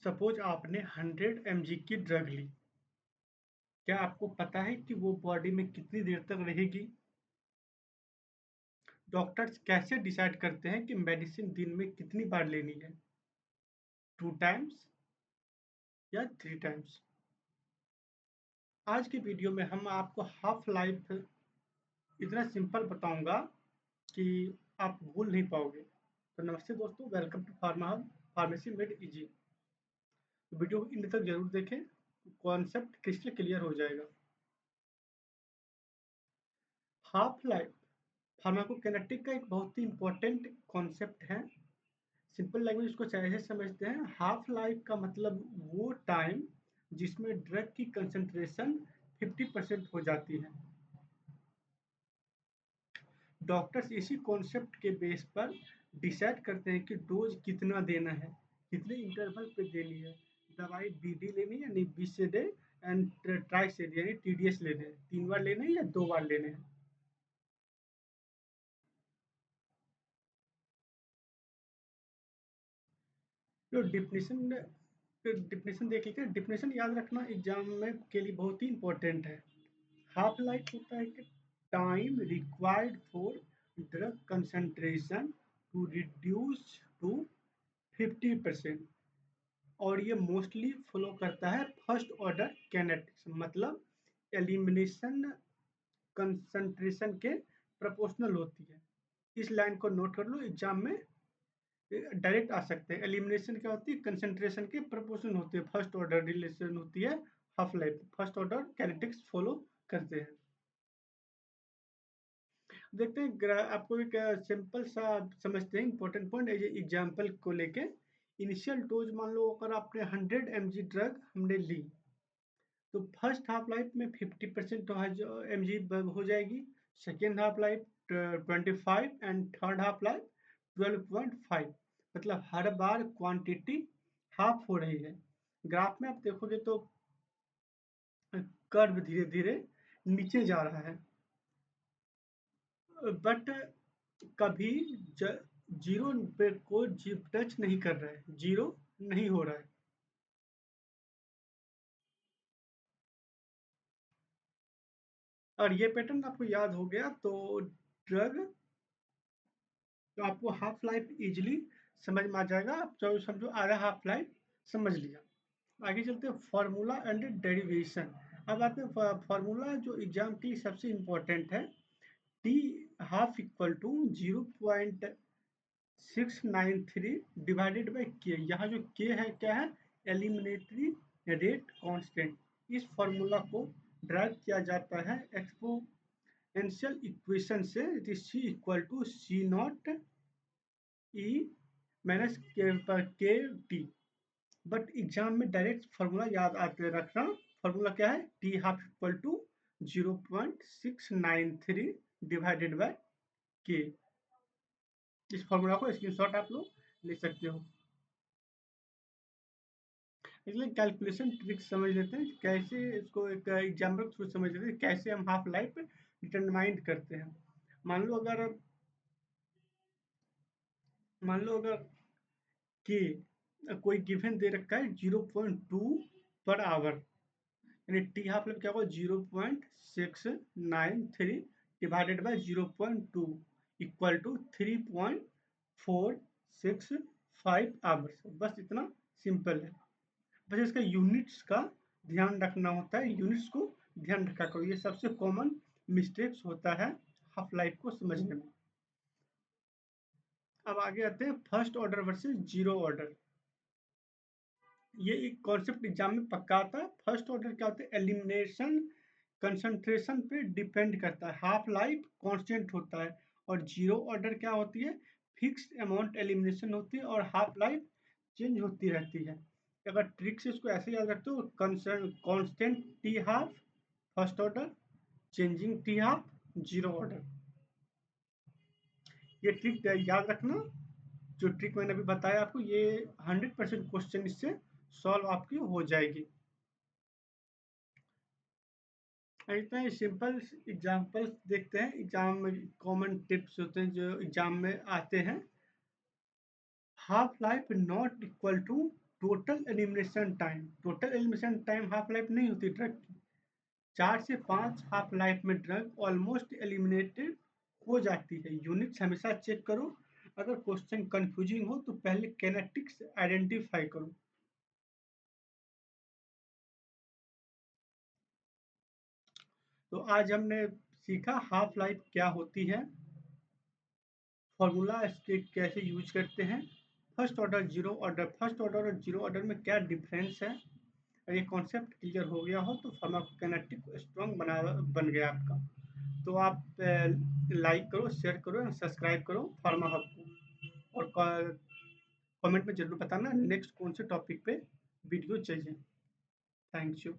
Suppose आपने 100 mg की drug ली। क्या आपको पता है कि वो बॉडी में कितनी देर तक रहेगी? डॉक्टर्स कैसे डिसाइड करते हैं कि मेडिसिन दिन में कितनी बार लेनी है? 2 टाइम्स या 3 टाइम्स? आज की वीडियो में हम आपको हाफ लाइफ इतना सिंपल बताऊंगा कि आप भूल नहीं पाओगे। तो नमस्ते दोस्तों, welcome to pharmacy made easy. तो वीडियो को इन तक जरूर देखें, कॉन्सेप्ट क्रिस्टल क्लियर हो जाएगा। हाफ लाइफ फार्माकोकाइनेटिक का एक बहुत ही इंपॉर्टेंट कॉन्सेप्ट है। सिंपल लैंग्वेज इसको ऐसे समझते हैं, हाफ लाइफ का मतलब वो टाइम जिसमें ड्रग की कंसंट्रेशन 50% हो जाती है। डॉक्टर्स इसी कॉन्सेप्ट के बेस पर डिसाइड करते हैं कि डोज कितना देना है, कितने इंटरवल पे देनी है, दवाई बीडी लेनी है यानी 20 से डे एंड ट्राइसेड यानी टीडीएस लेने हैं, 3 बार लेने हैं या 2 बार लेने हैं। तो डिफिनेशन देख लीजिए। डिफिनेशन याद रखना एग्जाम में के लिए बहुत ही इंपॉर्टेंट है। हाफ लाइफ होता है कि time required for drug concentration to reduce to 50%। और ये मोस्टली फॉलो करता है फर्स्ट ऑर्डर कैनेटिक्स, मतलब एलिमिनेशन कंसंट्रेशन के प्रोपोर्शनल होती है। इस लाइन को नोट कर लो, एग्जाम में डायरेक्ट आ सकते हैं। एलिमिनेशन क्या होती है? कंसंट्रेशन के प्रोपोर्शन होती है, फर्स्ट ऑर्डर रिलेशन होती है। Half life first order kinetics follow करते हैं। देखते हैं आपको एक सिंपल सा समझते हैं इंपॉर्टेंट पॉइंट एग्जांपल को लेके। इनिशियल डोज मान लो अगर आपने 100 mg ड्रग हमने ली, तो फर्स्ट हाफ लाइफ में 50% mg हो जाएगी, second half life 25 and third half life 12.5। मतलब हर बार क्वांटिटी हाफ हो रही है। ग्राफ में आप देखोगे तो कर्व धीरे धीरे नीचे जा रहा है, बट कभी जीरो पे को टच नहीं कर रहा है, जीरो नहीं हो रहा है। और ये पैटर्न आपको याद हो गया तो ड्रग तो आपको हाफ लाइफ इजीली समझ में आ जाएगा। आप जो समझो आधा हाफ लाइफ समझ लिया। आगे चलते हैं फार्मूला एंड डेरिवेशन। अब आते हैं फार्मूला जो एग्जाम के लिए सबसे इम्पोर्टेंट है। T half equal to 0.693 divided by K. यहाँ जो के है क्या है? Eliminatory rate constant. इस फार्मूला को ड्राइव किया जाता है एक्सपोनेंशियल इक्वेशन से, C equal to C naught E minus K T. But exam में डायरेक्ट फार्मूला याद आते रखना। फार्मूला क्या है? T half equal to 0.693 divided by K. इस फार्मूला को स्क्रीनशॉट आप लोग ले सकते हो। इसलिए कैलकुलेशन ट्रिक समझ लेते हैं, कैसे इसको एक एग्जाम्पल के थ्रू समझ लेते हैं कैसे हम हाफ लाइफ डिटरमाइन करते हैं। मान लो अगर मान लो अगर के कोई गिवन दे रखा है 0.2 पर आवर, यानी टी हाफ लाइफ क्या होगा? 0.693 divided by 0.2 equal to 3.465 hours. बस इतना सिंपल है। बस इसका यूनिट्स का ध्यान रखना होता है, यूनिट्स को ध्यान रखा करो। ये सबसे कॉमन मिस्टेक्स होता है हाफ लाइफ को समझने में। अब आगे आते हैं first order versus zero order. ये एक कॉन्सेप्ट एग्जाम में पक्का आता है। फर्स्ट ऑर्डर क्या होता है? एलिमिनेशन कंसंट्रेशन पे डिपेंड करता है, हाफ लाइफ कांस्टेंट होता है। और जीरो ऑर्डर क्या होती है? फिक्स्ड अमाउंट एलिमिनेशन होती है और हाफ लाइफ चेंज होती रहती है। अगर ट्रिक से इसको ऐसे याद रखते हो, constant T half first order, changing T half zero order. ये ट्रिक याद रखना। जो ट्रिक मैंने अभी बताया आपको, ये 100% क्वेश्चन इससे सॉल्व आपकी हो जाएगी। इतना ही सिंपल एग्जांपल्स देखते हैं। एग्जाम में कॉमन टिप्स होते हैं जो एग्जाम में आते हैं। Half life not equal to total elimination time half life नहीं होती ड्रग की। 4 से 5 हाफ लाइफ में ड्रग ऑलमोस्ट एलिमिनेटेड हो जाती है। यूनिट्स हमेशा चेक करो। अगर क्वेश्चन कंफ्यूजिंग हो तो पहले कैनेटिक्स आइडेंटिफाई करो। तो आज हमने सीखा हाफ लाइफ क्या होती है, फॉर्मूला स्टेट कैसे यूज करते हैं, फर्स्ट ऑर्डर और जीरो ऑर्डर में क्या डिफरेंस है। अगर ये कॉन्सेप्ट क्लियर हो गया हो तो फार्माकोकाइनेटिक स्ट्रॉन्ग बन गया आपका। तो आप लाइक करो, शेयर करो, सब्सक्राइब करो फार्मा हब को, और कमेंट में जरूर बताना नेक्स्ट कौन से टॉपिक पे वीडियो चाहिए। Thank you.